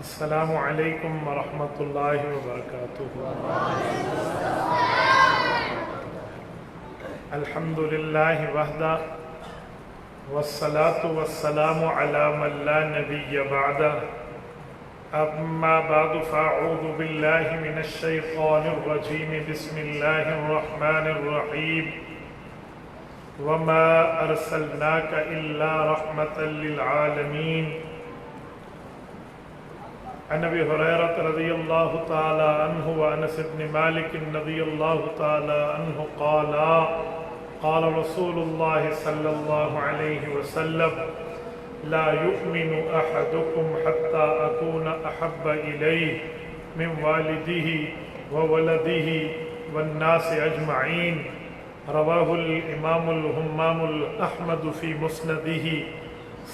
السلام علیکم ورحمۃ اللہ وبرکاتہ۔ الحمد للہ وحدہ والصلاة والسلام علی من لا نبی بعدہ، اما بعد فاعوذ باللہ من الشیطان الرجیم، بسم اللہ الرحمن الرحیم، وما ارسلناک الا رحمۃ للعالمین۔ عن ابی ہریرہ رضی اللہ تعالی عنہ وانس بن مالک رضی اللہ تعالی عنہ قالا قال رسول اللہ صلی اللہ علیہ وسلم لا يؤمن احدكم حتى اكون احب الیہ من والدہ وولدہ والناس اجمعین۔ رواہ الامام الہمام احمد فی مسندہ۔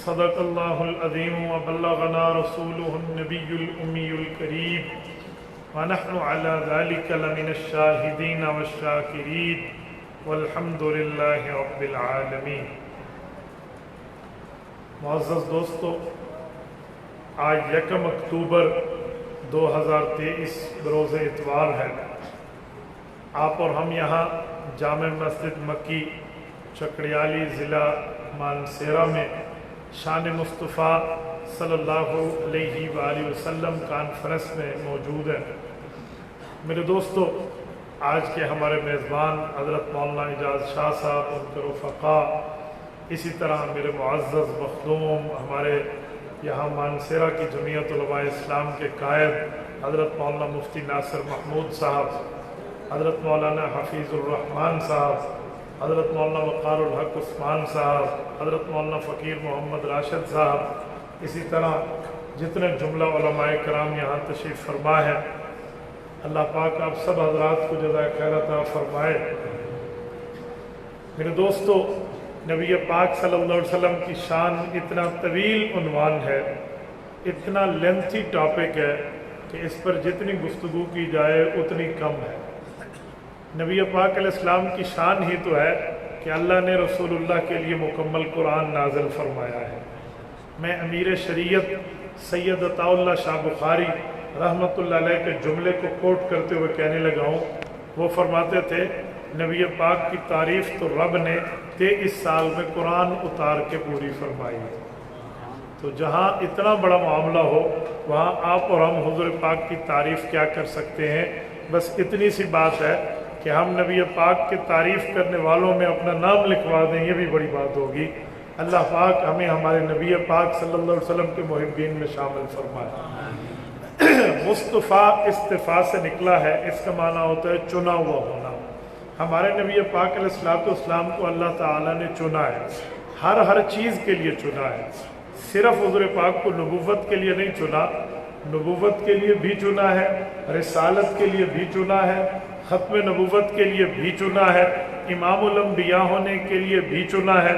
صدق اللہ العظیم وبلغنا رسولہ النبی الأمی الکریم، ونحن على ذلك لمن الشاہدین والشاکرین، والحمد للہ رب العالمین۔ معزز دوستو، آج 1 اکتوبر 2023 بروز اتوار ہے۔ آپ اور ہم یہاں جامع مسجد مکی چکڑیالی ضلع مانسیرہ میں شان مصطفیٰ صلی اللہ علیہ وآلہ وسلم کانفرنس میں موجود ہے۔ میرے دوستو، آج کے ہمارے میزبان حضرت مولانا اعجاز شاہ صاحب، ان کے رفقاء، اسی طرح میرے معزز مخدوم، ہمارے یہاں مانسیرہ کی جمعیت علماء اسلام کے قائد حضرت مولانا مفتی ناصر محمود صاحب، حضرت مولانا حفیظ الرحمان صاحب، حضرت مولانا وقار الحق عثمان صاحب، حضرت مولانا فقیر محمد راشد صاحب، اسی طرح جتنے جملہ علماء کرام یہاں تشریف فرما ہے، اللہ پاک آپ سب حضرات کو جزائے خیر عطا فرمائے۔ میرے دوستو، نبی پاک صلی اللہ علیہ وسلم کی شان اتنا طویل عنوان ہے، اتنا لینتھی ٹاپک ہے کہ اس پر جتنی گفتگو کی جائے اتنی کم ہے۔ نبی پاک علیہ السلام کی شان ہی تو ہے کہ اللہ نے رسول اللہ کے لیے مکمل قرآن نازل فرمایا ہے۔ میں امیر شریعت سید عطا اللہ شاہ بخاری رحمۃ اللہ علیہ کے جملے کو کوٹ کرتے ہوئے کہنے لگا ہوں۔ وہ فرماتے تھے، نبی پاک کی تعریف تو رب نے 23 سال میں قرآن اتار کے پوری فرمائی ہے۔ تو جہاں اتنا بڑا معاملہ ہو، وہاں آپ اور ہم حضور پاک کی تعریف کیا کر سکتے ہیں؟ بس اتنی سی بات ہے کہ ہم نبی پاک کی تعریف کرنے والوں میں اپنا نام لکھوا دیں، یہ بھی بڑی بات ہوگی۔ اللہ پاک ہمیں ہمارے نبی پاک صلی اللہ علیہ وسلم کے محبین میں شامل فرمائے۔ مصطفیٰ استفاء سے نکلا ہے، اس کا معنی ہوتا ہے چنا ہوا ہونا۔ ہمارے نبی پاک علیہ السلام کو اللہ تعالیٰ نے چنا ہے، ہر چیز کے لیے چنا ہے۔ صرف حضور پاک کو نبوت کے لیے نہیں چنا، نبوت کے لیے بھی چنا ہے، رسالت کے لیے بھی چنا ہے، ختم نبوت کے لیے بھی چنا ہے، امام الانبیاء ہونے کے لیے بھی چنا ہے،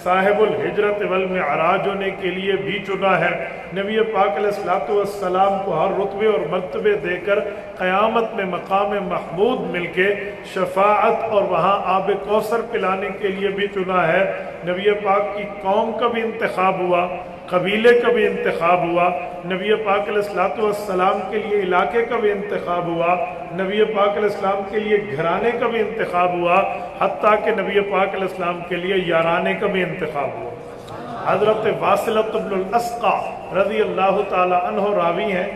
صاحب الہجرت والمعراج ہونے کے لیے بھی چنا ہے۔ نبی پاک علیہ السلام کو ہر رتبے اور مرتبے دے کر قیامت میں مقام محمود مل کے شفاعت اور وہاں آب کوثر پلانے کے لیے بھی چنا ہے۔ نبی پاک کی قوم کا بھی انتخاب ہوا، قبیلے کا بھی انتخاب ہوا، نبی پاک علیہ السلام کے لیے علاقے کا بھی انتخاب ہوا، نبی پاک علیہ السلام کے لیے گھرانے کا بھی انتخاب ہوا، حتیٰ کہ نبی پاک علیہ السلام کے لیے یارانے کا بھی انتخاب ہوا۔ حضرت واصلۃ بن الاسقا رضی اللہ تعالی عنہ راوی ہیں،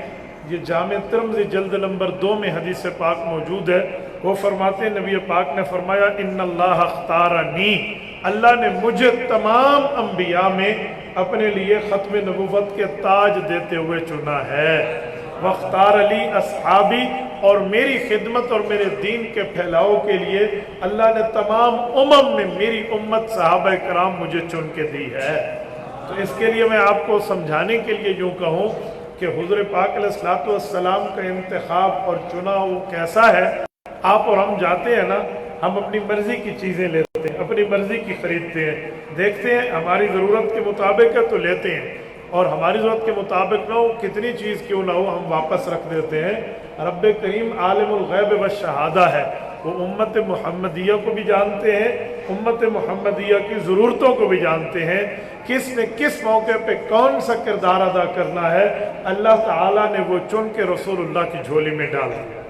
یہ جامع ترمذی جلد نمبر 2 میں حدیث پاک موجود ہے۔ وہ فرماتے ہیں نبی پاک نے فرمایا ان اللہ اختارنی، اللہ نے مجھے تمام انبیاء میں اپنے لیے ختم نبوت کے تاج دیتے ہوئے چنا ہے، واختار علی اصحابی، اور میری خدمت اور میرے دین کے پھیلاؤ کے لیے اللہ نے تمام میں میری امت صحابہ کرام مجھے چن کے دی ہے۔ تو اس کے لیے میں آپ کو سمجھانے کے لیے یوں کہوں کہ حضور پاک علیہ الصلوۃ والسلام کا انتخاب اور چناؤ وہ کیسا ہے۔ آپ اور ہم جاتے ہیں نا، ہم اپنی مرضی کی چیزیں لیتے ہیں، اپنی مرضی کی خریدتے ہیں، دیکھتے ہیں ہماری ضرورت کے مطابق ہے تو لیتے ہیں، اور ہماری ضرورت کے مطابق نہ ہو، کتنی چیز کیوں نہ ہو، ہم واپس رکھ دیتے ہیں۔ رب کریم عالم الغیب والشہادہ ہے، وہ امت محمدیہ کو بھی جانتے ہیں، امت محمدیہ کی ضرورتوں کو بھی جانتے ہیں، کس نے کس موقع پہ کون سا کردار ادا کرنا ہے، اللہ تعالیٰ نے وہ چن کے رسول اللہ کی جھولی میں ڈال دیا۔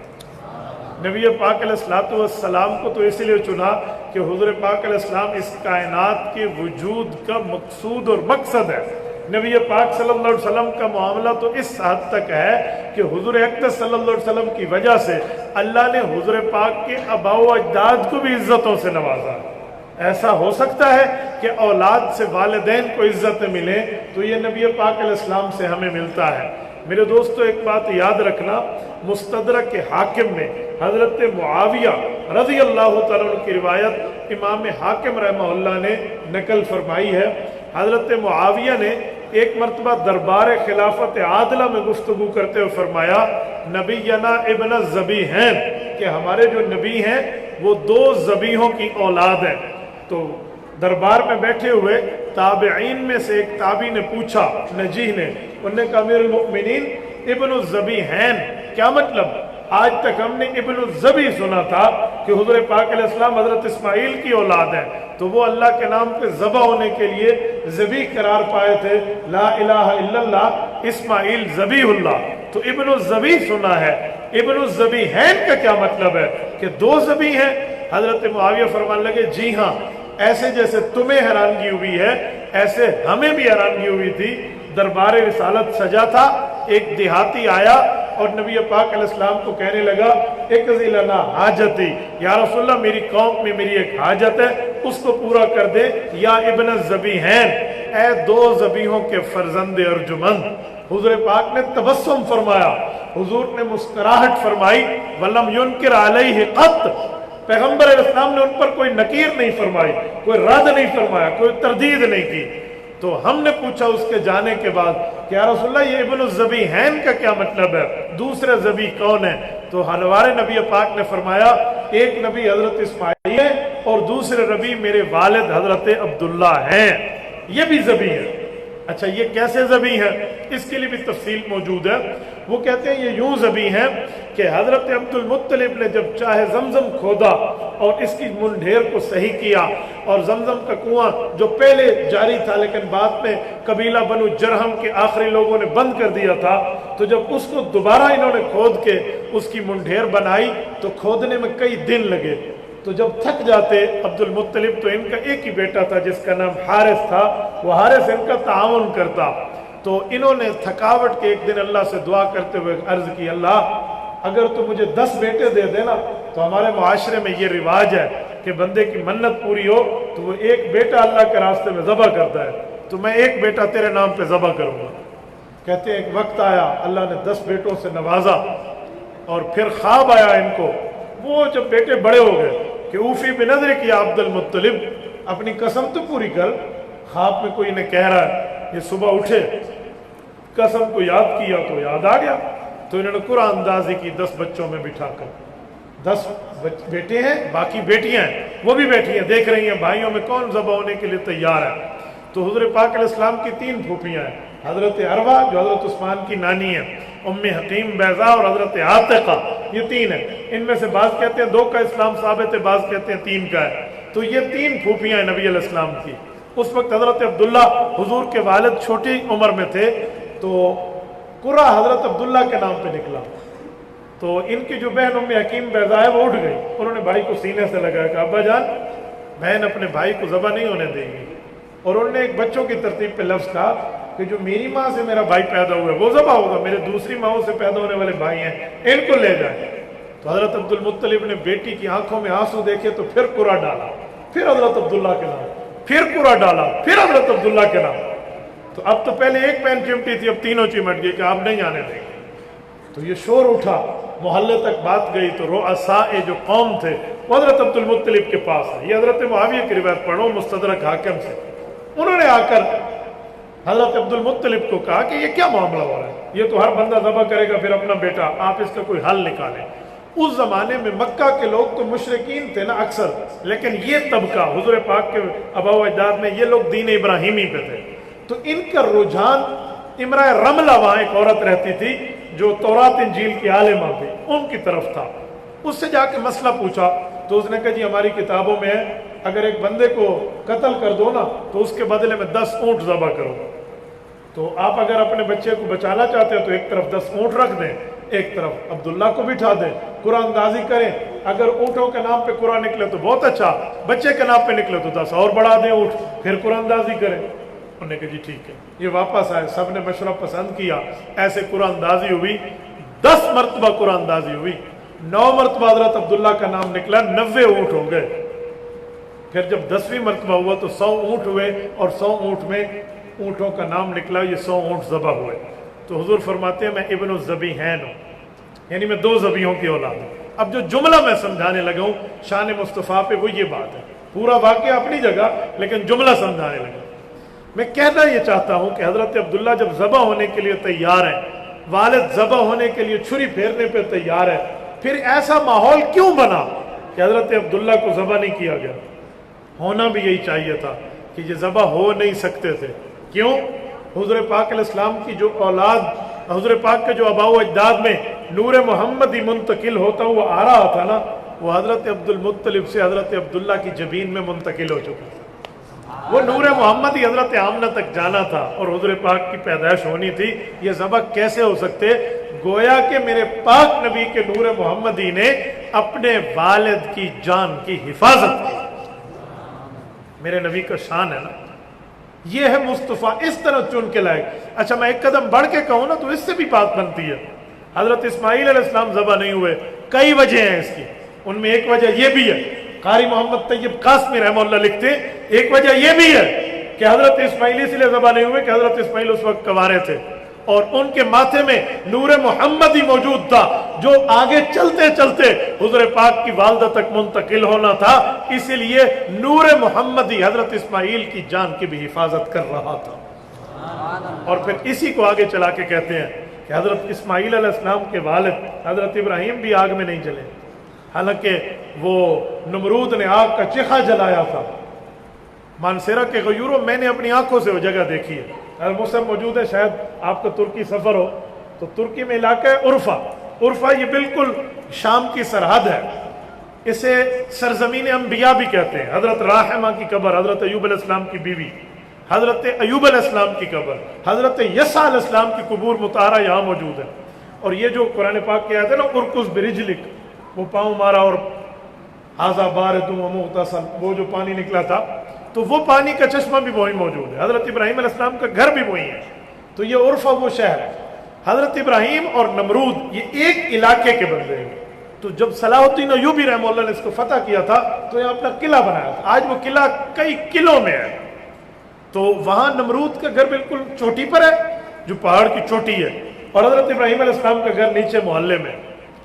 نبی پاک علیہ الصلوۃ والسلام کو تو اس لیے چنا کہ حضور پاک علیہ السلام اس کائنات کے وجود کا مقصود اور مقصد ہے۔ نبی پاک صلی اللہ علیہ وسلم کا معاملہ تو اس حد تک ہے کہ حضور اقدس صلی اللہ علیہ وسلم کی وجہ سے اللہ نے حضور پاک کے آباء و اجداد کو بھی عزتوں سے نوازا۔ ایسا ہو سکتا ہے کہ اولاد سے والدین کو عزتیں ملیں تو یہ نبی پاک علیہ السلام سے ہمیں ملتا ہے۔ میرے دوستو ایک بات یاد رکھنا، مستدرک حاکم میں حضرت معاویہ رضی اللہ تعالیٰ عنہ کی روایت امام حاکم رحمہ اللہ نے نقل فرمائی ہے۔ حضرت معاویہ نے ایک مرتبہ دربار خلافت عادلہ میں گفتگو کرتے ہوئے فرمایا نبینا ابن الذبیحین، کہ ہمارے جو نبی ہیں وہ 2 ذبیحوں کی اولاد ہیں۔ تو دربار میں بیٹھے ہوئے تابعین میں سے ایک تابعی نے پوچھا، نجیح نے، انہوں نے کہا امیر المؤمنین ابن الذبیحین کیا مطلب؟ آج تک ہم نے ابن الذبیح سنا تھا کہ حضور پاک علیہ السلام حضرت اسماعیل کی اولاد ہیں، تو وہ اللہ کے نام پہ ذبح ہونے کے لیے ذبیح قرار پائے تھے، لا الہ الا اللہ اسماعیل ذبیح اللہ، تو ابن الذبیح سنا ہے۔ ابن الذبیحین کا کیا مطلب ہے کہ 2 ذبیح ہیں؟ حضرت معاویہ فرمانے لگے جی ہاں، ایسے جیسے تمہیں حیرانگی ہوئی ہے ایسے ہمیں بھی حیرانگی ہوئی تھی۔ دربار رسالت سجا تھا، ایک دیہاتی آیا اور نبی پاک علیہ السلام کو کہنے لگا اقضی لنا حاجتی، یا رسول اللہ میری قوم میں میری ایک حاجت ہے، اس کو پورا کر دے۔ یا ابن الذبیحین، اے 2 ذبیحوں کے فرزند ارجمند۔ حضور پاک نے تبسم فرمایا، حضور نے مسکراہٹ فرمائی، ولم ينکر علیہ قط، پیغمبر علیہ السلام نے ان پر کوئی نکیر نہیں فرمائی، کوئی رد نہیں فرمایا، کوئی تردید نہیں کی۔ تو ہم نے پوچھا اس کے جانے کے بعد کہ یا رسول اللہ یہ ابن الذبیحین کا کیا مطلب ہے، دوسرے ذبیح کون ہیں؟ تو ہمارے نبی پاک نے فرمایا ایک نبی حضرت اسماعیل ہے اور دوسرے نبی میرے والد حضرت عبداللہ ہیں، یہ بھی ذبیح ہے۔ اچھا یہ کیسے ذبیح ہے؟ اس کے لیے بھی تفصیل موجود ہے۔ وہ کہتے ہیں یہ یوں ذبیح ہے کہ حضرت عبد المطلب نے جب چاہے زمزم کھودا اور اس کی منڈھیر کو صحیح کیا، اور زمزم کا کنواں جو پہلے جاری تھا لیکن بعد میں قبیلہ بنو جرہم کے آخری لوگوں نے بند کر دیا تھا، تو جب اس کو دوبارہ انہوں نے کھود کے اس کی منڈھیر بنائی تو کھودنے میں کئی دن لگے۔ تو جب تھک جاتے عبد المطلب، تو ان کا ایک ہی بیٹا تھا جس کا نام حارث تھا، وہ حارث ان کا تعاون کرتا، تو انہوں نے تھکاوٹ کے ایک دن اللہ سے دعا کرتے ہوئے عرض کی اللہ اگر تو مجھے 10 بیٹے دے دینا، تو ہمارے معاشرے میں یہ رواج ہے کہ بندے کی منت پوری ہو تو وہ ایک بیٹا اللہ کے راستے میں ذبح کرتا ہے، تو میں ایک بیٹا تیرے نام پہ ذبح کروں گا۔ کہتے ہیں ایک وقت آیا اللہ نے 10 بیٹوں سے نوازا، اور پھر خواب آیا ان کو، وہ جب بیٹے بڑے ہو گئے کہ اوفی بنظرک یا عبد المطلب، اپنی قسم تو پوری کر۔ خواب میں کوئی انہیں کہہ رہا ہے، یہ صبح اٹھے قسم کو یاد کیا تو یاد آ گیا، تو انہوں نے قرآن اندازی کی 10 بچوں میں بٹھا کر، 10 بیٹے ہیں باقی بیٹیاں ہیں، وہ بھی بیٹھی ہیں، دیکھ رہی ہیں بھائیوں میں کون ذبح ہونے کے لیے تیار ہے۔ تو حضور پاک علیہ السلام کی 3 پھوپھیاں ہیں، حضرت عروہ جو حضرت عثمان کی نانی ہے، ام حکیم بیضاء اور حضرت عاتقہ، یہ 3 ہیں۔ ان میں سے بعض کہتے ہیں 2 کا اسلام ثابت ہے، بعض کہتے ہیں 3 کا ہے۔ تو یہ 3 پھوپھیاں ہیں نبی علیہ السلام کی۔ اس وقت حضرت عبداللہ حضور کے والد چھوٹی عمر میں تھے، تو قرہ حضرت عبداللہ کے نام پہ نکلا، تو ان کی جو بہن ام حکیم بیضاء ہے وہ اٹھ گئی، انہوں نے بھائی کو سینے سے لگایا کہ ابا جان بہن اپنے بھائی کو ذبح نہیں ہونے دے گی، اور انہوں نے ایک بچوں کی ترتیب پہ لفظ کہا کہ جو میری ماں سے میرا بھائی پیدا ہوا ہے وہ ذبح ہوگا، میرے دوسری ماؤں سے پیدا ہونے والے بھائی ہیں ان کو لے جائیں۔ تو حضرت عبد المطلب نے بیٹی کی آنکھوں میں آنسو دیکھے تو پھر قرآن ڈالا، پھر حضرت عبداللہ کے نام، پھر قرآن ڈالا، پھر حضرت عبداللہ کے نام۔ تو اب تو پہلے ایک پین چمٹی تھی، اب تینوں چمٹ گئی کہ آپ نہیں آنے دیں گے۔ تو یہ شور اٹھا، محلے تک بات گئی، تو رؤساء جو قوم تھے وہ حضرت عبد المطلب کے پاس ہے۔ یہ حضرت معاویہ کی روایت پڑھو مستدرک حاکم سے، انہوں نے آ کر حضرت عبد المطلب کو کہا کہ یہ کیا معاملہ ہو رہا ہے، یہ تو ہر بندہ ذبح کرے گا پھر اپنا بیٹا، آپ اس کا کوئی حل نکالیں۔ اس زمانے میں مکہ کے لوگ تو مشرکین تھے نا اکثر، لیکن یہ طبقہ حضور پاک کے آباء و اجداد میں یہ لوگ دین ابراہیمی پہ تھے، تو ان کا رجحان امرأ رملہ، وہاں ایک عورت رہتی تھی جو تورات انجیل کی عالمہ تھی، ان کی طرف تھا۔ اس سے جا کے مسئلہ پوچھا تو اس نے کہا جی ہماری کتابوں میں ہے اگر ایک بندے کو قتل کر دو نا تو اس کے بدلے میں 10 اونٹ ذبح کرو، تو آپ اگر اپنے بچے کو بچانا چاہتے ہیں تو ایک طرف 10 اونٹ رکھ دیں، ایک طرف عبداللہ کو بٹھا دیں، قرآن اندازی کریں، اگر اونٹوں کے نام پہ قرآن نکلے تو بہت اچھا، بچے کے نام پہ نکلے تو 10 اور بڑھا دیں اونٹ، پھر قرآن اندازی کریں۔ انہوں نے کہا جی ٹھیک ہے۔ یہ واپس آئے، سب نے مشورہ پسند کیا، ایسے قرآن اندازی ہوئی، 10 مرتبہ قرآن اندازی ہوئی، 9 مرتبہ حضرت عبداللہ کا نام نکلا، 90 اونٹ ہو گئے۔ پھر جب 10ویں مرتبہ ہوا تو 100 اونٹ ہوئے، اور 100 اونٹ میں اونٹوں کا نام نکلا، یہ 100 اونٹ ذبح ہوئے۔ تو حضور فرماتے ہیں میں ابن الذبیحین ہوں، یعنی میں 2 ذبیحوں کی اولاد ہوں۔ اب جو جملہ میں سمجھانے لگا ہوں شان مصطفیٰ پہ وہ یہ بات ہے، پورا واقعہ اپنی جگہ لیکن جملہ سمجھانے لگا۔ میں کہنا یہ چاہتا ہوں کہ حضرت عبداللہ جب ذبح ہونے کے لیے تیار ہیں، والد ذبح ہونے کے لیے چھری پھیرنے پہ تیار ہے، پھر ایسا ماحول کیوں بنا کہ حضرت عبداللہ کو ذبح نہیں کیا گیا؟ ہونا بھی یہی چاہیے تھا کہ یہ ذبح ہو نہیں سکتے تھے۔ کیوں؟ حضور پاک علیہ السلام کی جو اولاد، حضور پاک کے جو آباء و اجداد میں نور محمدی منتقل ہوتا ہوا آ رہا تھا نا، وہ حضرت عبد المطلب سے حضرت عبداللہ کی جبین میں منتقل ہو چکا تھا۔ وہ نور محمدی حضرت آمنہ تک جانا تھا اور حضور پاک کی پیدائش ہونی تھی۔ یہ ذبح کیسے ہو سکتے؟ گویا کہ میرے پاک نبی کے نور محمدی نے اپنے والد کی جان کی حفاظت کی۔ میرے نبی کا شان ہے نا، یہ ہے مصطفیٰ، اس طرح چن کے لائے۔ اچھا میں ایک قدم بڑھ کے کہوں نا تو اس سے بھی بات بنتی ہے۔ حضرت اسماعیل علیہ السلام ذبح نہیں ہوئے، کئی وجہ ہیں اس کی، ان میں ایک وجہ یہ بھی ہے، قاری محمد طیب قاسمی رحمہ اللہ لکھتے ہیں ایک وجہ یہ بھی ہے کہ حضرت اسماعیل اس لیے ذبح نہیں ہوئے کہ حضرت اسماعیل اس وقت کنوارے تھے اور ان کے ماتھے میں نور محمدی موجود تھا جو آگے چلتے چلتے حضور پاک کی والدہ تک منتقل ہونا تھا، اسی لیے نور محمدی حضرت اسماعیل کی جان کی بھی حفاظت کر رہا تھا۔ اور پھر اسی کو آگے چلا کے کہتے ہیں کہ حضرت اسماعیل علیہ السلام کے والد حضرت ابراہیم بھی آگ میں نہیں جلے، حالانکہ وہ نمرود نے آگ کا چیخا جلایا تھا۔ مانسیرہ کے غیوروں میں نے اپنی آنکھوں سے وہ جگہ دیکھی ہے، اگر مسلم موجود ہے، شاید آپ کا ترکی سفر ہو تو ترکی میں علاقہ ہے عرفہ۔ عرفہ یہ بالکل شام کی سرحد ہے، اسے سرزمین انبیاء بھی کہتے ہیں۔ حضرت راحمہ کی قبر، حضرت ایوب علیہ السلام کی بیوی، حضرت ایوب علیہ السلام کی قبر، حضرت یسع علیہ السلام کی قبور مطہرہ یہاں موجود ہے۔ اور یہ جو قرآن پاک کے آیت ہے نا، ارکض برجلک، وہ پاؤں مارا اور ھذا بارد و مغتسل، وہ جو پانی نکلا تھا، تو وہ پانی کا چشمہ بھی وہی موجود ہے۔ حضرت ابراہیم علیہ السلام کا گھر بھی وہی ہے۔ تو یہ عرفہ وہ شہر ہے۔ حضرت ابراہیم اور نمرود یہ ایک علاقے کے بندے ہیں۔ تو جب صلاح الدین ایوبی رحمہ اللہ نے اس کو فتح کیا تھا تو یہ اپنا قلعہ بنایا تھا، آج وہ قلعہ کئی قلعوں میں ہے۔ تو وہاں نمرود کا گھر بالکل چوٹی پر ہے جو پہاڑ کی چوٹی ہے، اور حضرت ابراہیم علیہ السلام کا گھر نیچے محلے میں۔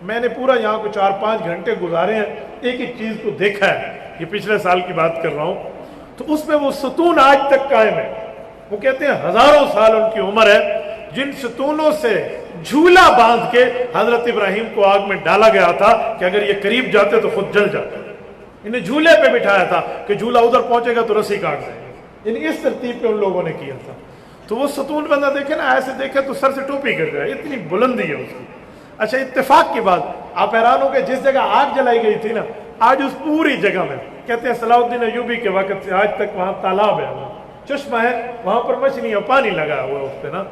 میں نے پورا یہاں کو 4-5 گھنٹے گزارے ہیں، ایک ایک چیز کو دیکھا ہے، یہ پچھلے سال کی بات کر رہا ہوں۔ تو اس میں وہ ستون آج تک قائم ہے، وہ کہتے ہیں ہزاروں سال ان کی عمر ہے، جن ستونوں سے جھولا باندھ کے حضرت ابراہیم کو آگ میں ڈالا گیا تھا کہ اگر یہ قریب جاتے تو خود جل جاتے۔ انہیں جھولے پہ بٹھایا تھا کہ جھولا ادھر پہنچے گا تو رسی کاٹ جائے گا، یعنی اس ترتیب پہ ان لوگوں نے کیا تھا۔ تو وہ ستون بندہ دیکھے نا، ایسے دیکھے تو سر سے ٹوپی گر جائے، اتنی بلندی ہے اس کی۔ اچھا اتفاق کی بات، آپ حیران ہو کہ جس جگہ آگ جلائی گئی تھی نا، آج اس پوری جگہ میں کہتے ہیں صلاح الدین ایوبی کے وقت سے آج تک وہاں تالاب ہے، وہاں چشمہ ہے، وہاں پر مچھلیاں، پانی لگا ہوا ہے اس پہ نا،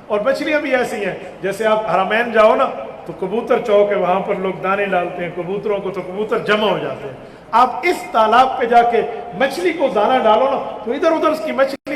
اور مچھلیاں بھی ایسی ہیں جیسے آپ حرمین جاؤ نا تو کبوتر چوک ہے، وہاں پر لوگ دانے ڈالتے ہیں کبوتروں کو تو کبوتر جمع ہو جاتے ہیں۔ آپ اس تالاب پہ جا کے مچھلی کو دانا ڈالو نا تو ادھر ادھر اس کی مچھلی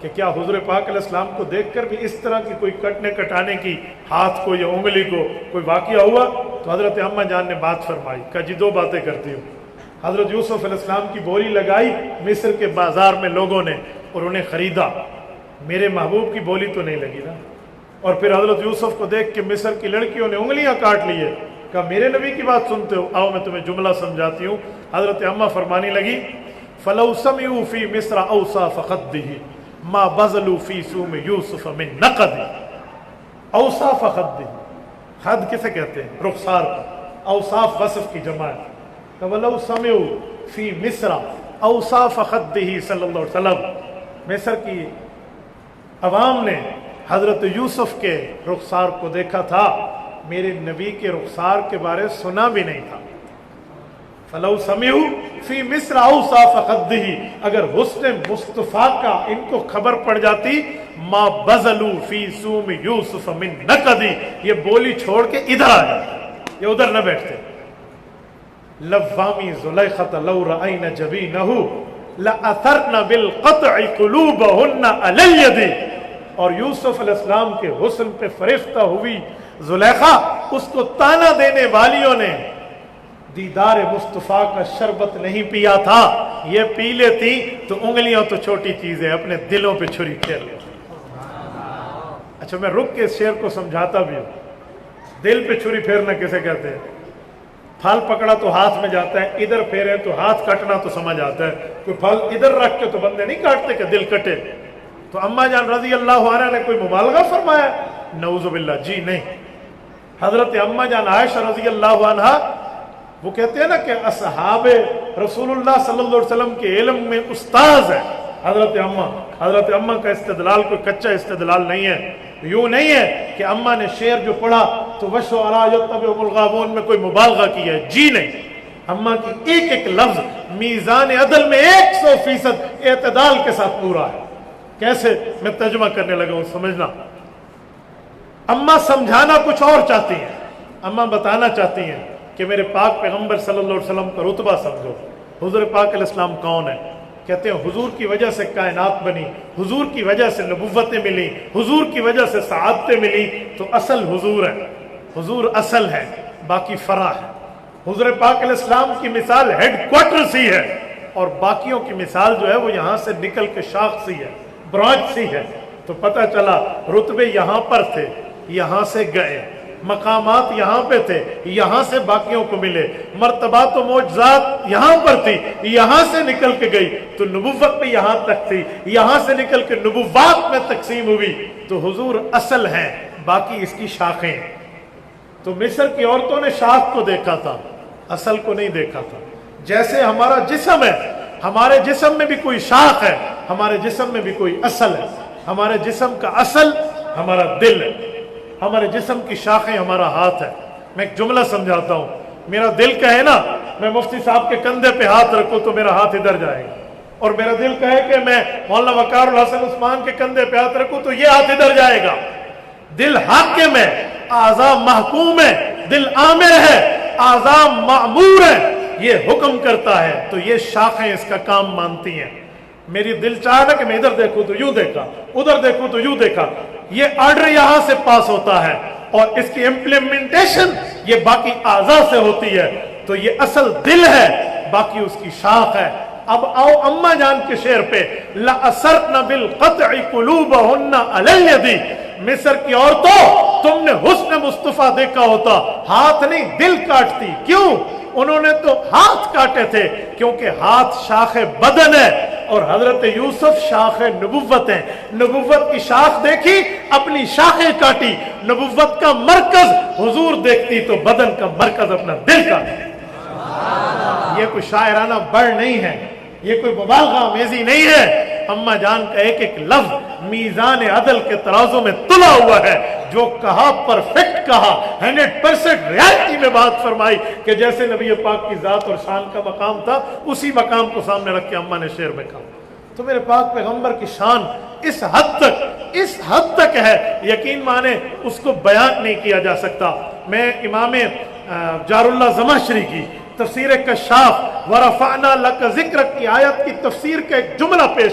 کہ کیا حضور پاک علیہ السلام کو دیکھ کر بھی اس طرح کی کوئی کٹنے کٹانے کی ہاتھ کو یا انگلی کو کوئی واقعہ ہوا؟ تو حضرت اماں جان نے بات فرمائی، کہا جی دو باتیں کرتی ہوں۔ حضرت یوسف علیہ السلام کی بولی لگائی مصر کے بازار میں لوگوں نے اور انہیں خریدا، میرے محبوب کی بولی تو نہیں لگی نا۔ اور پھر حضرت یوسف کو دیکھ کے مصر کی لڑکیوں نے انگلیاں کاٹ لی ہے، کہا میرے نبی کی بات سنتے ہو؟ آؤ میں تمہیں جملہ سمجھاتی ہوں۔ حضرت اماں فرمانے لگی فَلَوْ سَمِعُوا فِي مِصْرَ أَوْصَافَ خَدِّهِ مَا بَذَلُوا فِي سُومِ يُوسُفَ مِن نَقَدِ۔ اوصاف خد، خد کسے کہتے ہیں؟ رخسار کا، اوصاف وصف کی جمع ہے۔ وَلَوْ سَمِعُوا فِي مِصْرَ أَوْصَافَ خَدِّهِ صلی اللہ علیہ وسلم، مصر کی عوام نے حضرت یوسف کے رخسار کو دیکھا تھا، میرے نبی کے رخسار کے بارے سنا بھی نہیں تھا۔ فَلَوْ سَمِعُوا فِي مِصْرَ أَوْصَافَ خَدِّهِ، اگر حسن مصطفیٰ کا ان کو خبر پڑ جاتی، مَا بَذَلُوا فِي سُومِ يُوسُفَ مِن نَقَدِ، یہ بولی چھوڑ کے ادھر آ جاتے، یہ ادھر نہ بیٹھتے۔ لَوَّامِ زُلَيْخَةَ لَوْ رَأَيْنَ جَبِينَهُ لَأَثَرْنَ بِالْقَطْعِ قُلُوبَهُنَّ عَلَى الْيَدِ، اور یوسف علیہ السلام کے حسن پہ فرشتہ ہوئی زلیخا، اس کو تانا دینے والیوں نے دیدار مصطفیٰ کا شربت نہیں پیا تھا، یہ پی لیتی تو انگلیاں تو چھوٹی چیز ہے، اپنے دلوں پہ چھری پھیر لیتی۔ اچھا میں رک کے اس شعر کو سمجھاتا بھی ہوں۔ دل پہ چھری پھیرنا کسے کہتے ہیں؟ پھل پکڑا تو ہاتھ میں جاتا ہے، ادھر پھیرے تو ہاتھ کٹنا تو سمجھ آتا ہے، کوئی پھل ادھر رکھ کے تو بندے نہیں کاٹتے کہ دل کٹے۔ تو اماں جان رضی اللہ عنہ نے کوئی مبالغہ فرمایا؟ نعوذ باللہ، جی نہیں۔ حضرت اماں جان عائشہ رضی اللہ عنہ وہ کہتے ہیں نا کہ اصحاب رسول اللہ صلی اللہ علیہ وسلم کے علم میں استاذ ہے حضرت اماں۔ حضرت اماں کا استدلال کوئی کچا استدلال نہیں ہے، یوں نہیں ہے کہ اماں نے شعر جو پڑھا تو وَالشُّعَرَاءُ يَتَّبِعُهُمُ الْغَاوُونَ میں کوئی مبالغہ کیا ہے، جی نہیں۔ اماں کی ایک ایک لفظ میزان عدل میں 100% اعتدال کے ساتھ پورا ہے۔ کیسے؟ میں ترجمہ کرنے لگا ہوں، سمجھنا۔ اماں سمجھانا کچھ اور چاہتی ہیں، اماں بتانا چاہتی ہیں کہ میرے پاک پیغمبر صلی اللہ علیہ وسلم کا رتبہ سمجھو۔ حضور پاک علیہ السلام کون ہے؟ کہتے ہیں حضور کی وجہ سے کائنات بنی، حضور کی وجہ سے نبوتیں ملی، حضور کی وجہ سے سعادتیں ملی، تو اصل حضور ہے، حضور اصل ہے، باقی فرع ہے۔ حضور پاک علیہ السلام کی مثال ہیڈ کوارٹر سی ہے، اور باقیوں کی مثال جو ہے وہ یہاں سے نکل کے شاخ سی ہے، برانچ سی ہے۔ تو پتہ چلا رتبے یہاں پر تھے، یہاں سے گئے، مقامات یہاں پہ تھے، یہاں سے باقیوں کو ملے، مرتبات و معجزات یہاں پر تھی، یہاں سے نکل کے گئی، تو نبوت بھی یہاں تک تھی، یہاں سے نکل کے نبوات میں تقسیم ہوئی۔ تو حضور اصل ہیں، باقی اس کی شاخیں۔ تو مصر کی عورتوں نے شاخ کو دیکھا تھا، اصل کو نہیں دیکھا تھا۔ جیسے ہمارا جسم ہے، ہمارے جسم میں بھی کوئی شاخ ہے، ہمارے جسم میں بھی کوئی اصل ہے۔ ہمارے جسم کا اصل ہمارا دل ہے، ہمارے جسم کی شاخیں ہمارا ہاتھ ہے۔ میں ایک جملہ سمجھاتا ہوں، میرا دل کہے نا میں مفتی صاحب کے کندھے پہ ہاتھ رکھوں تو میرا ہاتھ ادھر جائے گا، اور میرا دل کہے کہ میں مولانا وقار الحسن عثمان کے کندھے پہ ہاتھ رکھوں تو یہ ہاتھ ادھر جائے گا۔ دل حاکم ہے، اعضاء محکوم ہے، دل آمر ہے، اعضاء مأمور ہے، یہ حکم کرتا ہے، تو یہ شاخیں اس کا کام مانتی ہیں۔ میری دل چاہا نا کہ میں ادھر دیکھوں تو یوں دیکھا، ادھر دیکھوں تو یوں دیکھا، یہ آرڈر یہاں سے پاس ہوتا ہے، اور اس کی امپلیمنٹیشن یہ باقی اعضاء سے ہوتی ہے۔ تو یہ اصل دل ہے، باقی اس کی شاخ ہے۔ اب آؤ اماں جان کے شعر پہ، لَأَثَرْنَ بِالْقَطْعِ قُلُوبَهُنَّ عَلَى الْيَدِ۔ مصر کی عورتوں تم نے حسن مصطفیٰ دیکھا ہوتا، ہاتھ نہیں دل کاٹتی۔ کیوں؟ انہوں نے تو ہاتھ کاٹے تھے، کیونکہ ہاتھ شاخ بدن ہے، اور حضرت یوسف شاخ نبوت ہیں۔ نبوت کی شاخ دیکھی، اپنی شاخیں کاٹی۔ نبوت کا مرکز حضور دیکھتی تو بدن کا مرکز اپنا دل کا۔ یہ کوئی شاعرانہ بڑھ نہیں ہے، یہ کوئی مبالغہ آمیزی نہیں ہے۔ اماں جان کا ایک ایک لفظ میزان عدل کے ترازو میں تلا ہوا ہے، جو کہا پرفیکٹ کہا، 100% ریالٹی میں بات فرمائی، کہ جیسے نبی پاک کی ذات اور شان کا مقام تھا اسی مقام کو سامنے رکھ کے اماں نے شعر میں کہا۔ تو میرے پاک پیغمبر کی شان اس حد تک ہے، یقین مانے اس کو بیان نہیں کیا جا سکتا۔ میں امام جار اللہ زمخشری کی تفسیر کشاف وَرَفَعْنَا لَكَ ذِكْرَكَ کی آیت کی تفسیر کا ایک جملہ پیش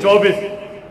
24।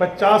50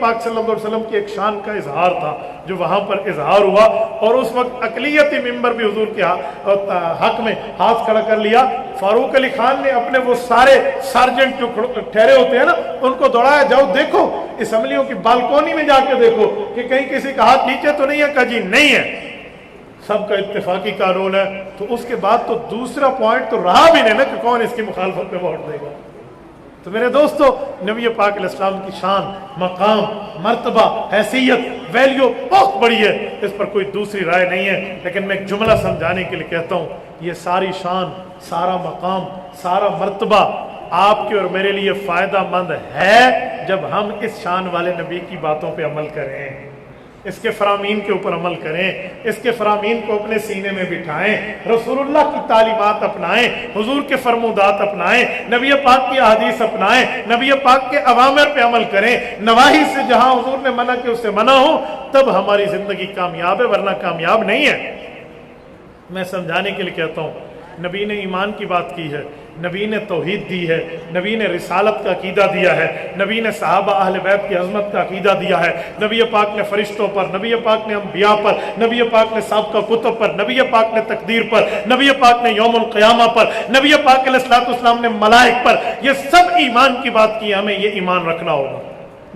پاک صلی اللہ علیہ وسلم کی ایک شان کا اظہار تھا جو وہاں پر اظہار ہوا، اور اس وقت اقلیتی ممبر بھی حضور کے حق میں ہاتھ کھڑا کر لیا۔ فاروق علی خان نے اپنے وہ سارے سارجنٹ جو ٹھہرے ہوتے ہیں نا ان کو دوڑایا، جاؤ دیکھو اسمبلیوں کی بالکونی میں جا کے دیکھو کہ کہیں کسی کا ہاتھ نیچے تو نہیں ہے، کہا جی نہیں ہے، سب کا اتفاقی قانون ہے۔ تو اس کے بعد تو دوسرا پوائنٹ تو رہا بھی نہیں نا کہ کون اس کی مخالفت میں ووٹ دے گا۔ تو میرے دوستو نبی پاک علیہ السلام کی شان، مقام، مرتبہ، حیثیت، ویلیو بہت بڑی ہے، اس پر کوئی دوسری رائے نہیں ہے۔ لیکن میں ایک جملہ سمجھانے کے لیے کہتا ہوں، یہ ساری شان، سارا مقام، سارا مرتبہ آپ کے اور میرے لیے فائدہ مند ہے جب ہم اس شان والے نبی کی باتوں پہ عمل کریں، اس کے فرامین کے اوپر عمل کریں، اس کے فرامین کو اپنے سینے میں بٹھائیں، رسول اللہ کی تعلیمات اپنائیں، حضور کے فرمودات اپنائیں، نبی پاک کی احادیث اپنائیں، نبی پاک کے اوامر پہ عمل کریں، نواہی سے جہاں حضور نے منع کیا اس سے منع ہو، تب ہماری زندگی کامیاب ہے، ورنہ کامیاب نہیں ہے۔ میں سمجھانے کے لیے کہتا ہوں، نبی نے ایمان کی بات کی ہے، نبی نے توحید دی ہے، نبی نے رسالت کا عقیدہ دیا ہے، نبی نے صحابہ اہل بیت کی عظمت کا عقیدہ دیا ہے، نبی پاک نے فرشتوں پر، نبی پاک نے انبیاء پر، نبی پاک نے سابقہ کتب پر، نبی پاک نے تقدیر پر، نبی پاک نے یوم القیامہ پر، نبی پاک علیہ الصلوۃ والسلام نے ملائک پر، یہ سب ایمان کی بات کی ہے، ہمیں یہ ایمان رکھنا ہوگا۔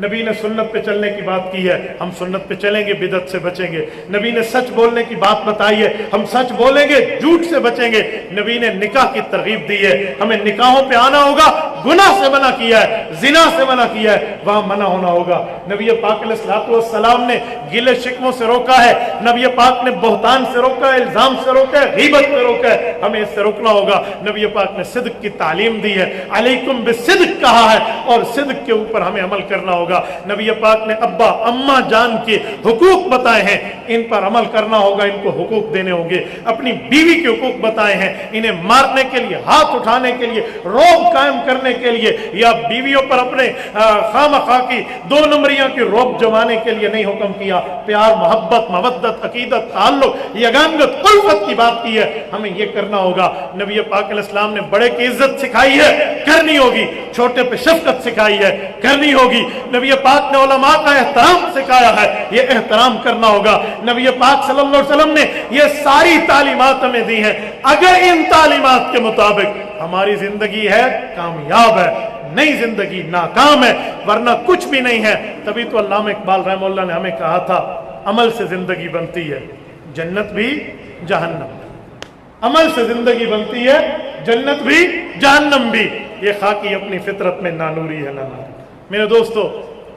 نبی نے سنت پہ چلنے کی بات کی ہے، ہم سنت پہ چلیں گے، بدعت سے بچیں گے۔ نبی نے سچ بولنے کی بات بتائی ہے، ہم سچ بولیں گے، جھوٹ سے بچیں گے۔ نبی نے نکاح کی ترغیب دی ہے، ہمیں نکاحوں پہ آنا ہوگا، گناہ سے منع کیا ہے، زنا سے منع کیا ہے، وہاں منع ہونا ہوگا۔ نبی پاک علیہ الصلوۃ والسلام نے گلے شکووں سے روکا ہے، نبی پاک نے بہتان سے روکا ہے، الزام سے روکا ہے، غیبت سے روکا ہے، ہمیں اس سے روکنا ہوگا۔ نبی پاک نے صدق کی تعلیم دی ہے، علیکم بالصدق کہا ہے، اور صدق کے اوپر ہمیں عمل کرنا ہوگا۔ نبی پاک نے ابا اماں جان کے حقوق بتائے ہیں، ان پر عمل کرنا ہوگا، ان کو حقوق دینے ہوں گے۔ اپنی بیوی کے حقوق بتائے ہیں، انہیں مارنے کے لیے، ہاتھ اٹھانے کے لیے، روب قائم کرنے کے لیے، یا بیویوں پر اپنے خامخواہ کی دو نمبریاں کی روب جمانے کے لیے نہیں حکم کیا۔ پیار، محبت، مودت، عقیدت، تعلق، یگانگت، الفت کی بات کی ہے، ہمیں یہ کرنا ہوگا۔ نبی پاک علیہ السلام نے بڑے کی عزت سکھائی ہے، کرنی ہوگی۔ چھوٹے پہ شفقت سکھائی ہے، کرنی ہوگی۔ نبی پاک نے علماء کا احترام سکھایا ہے، یہ احترام کرنا ہوگا۔ نبی پاک صلی اللہ علیہ وسلم نے یہ ساری تعلیمات ہمیں دی ہیں، اگر ان تعلیمات کے مطابق ہماری زندگی ہے، کامیاب ہے، نئی زندگی ناکام ہے، ورنہ کچھ بھی نہیں ہے۔ تبھی تو علامہ اقبال رحمہ اللہ نے ہمیں کہا تھا، عمل سے زندگی بنتی ہے، جنت بھی جہنم بھی۔ عمل سے زندگی بنتی ہے، جنت بھی جہنم بھی۔ یہ خاکی اپنی فطرت میں نانوری ہے، نانوری۔ میرے دوستو،